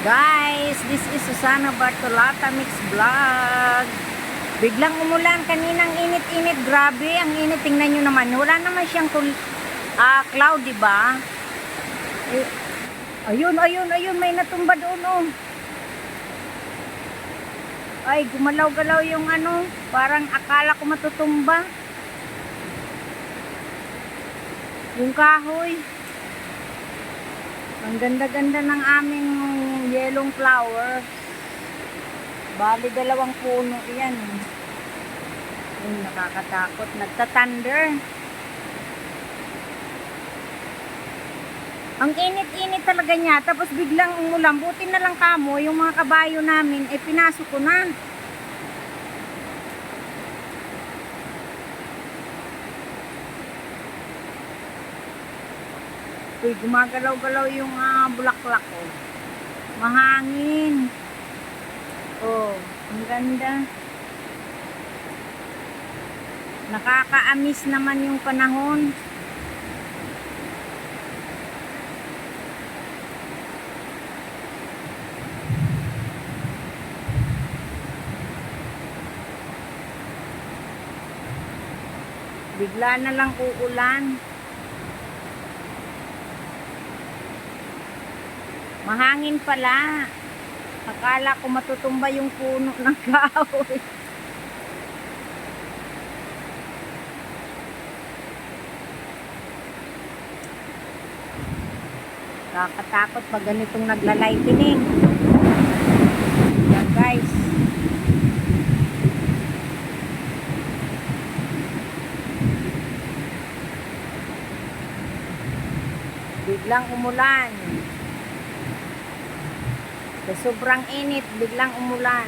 Guys, this is Susana Bartolata Mix Vlog. Biglang umulan, kaninang init-init, grabe, ang init, tingnan nyo naman. Wala naman siyang cloud, diba? Ayun, may natumba doon, oh. Ay, gumalaw-galaw yung ano, parang akala ko matutumba. Yung kahoy. Ang ganda-ganda ng aming yellow flower. Bali, 2 puno yan. Ay, nakakatakot. Nagta-thunder. Ang init-init talaga niya. Tapos biglang umulan. Buti na lang kamo, yung mga kabayo namin, pinasok ko na. Uy, gumagalaw-galaw yung bulaklak ko. Mahangin. Oh, ang ganda. Nakaka-amis naman yung panahon. Bigla na lang uulan. Mahangin pala. Akala ko matutumba yung puno ng kahoy. Nakakatakot pag ganitong nagla-lightning. Yan guys. Biglang umulan. Sa sobrang init, biglang umulan.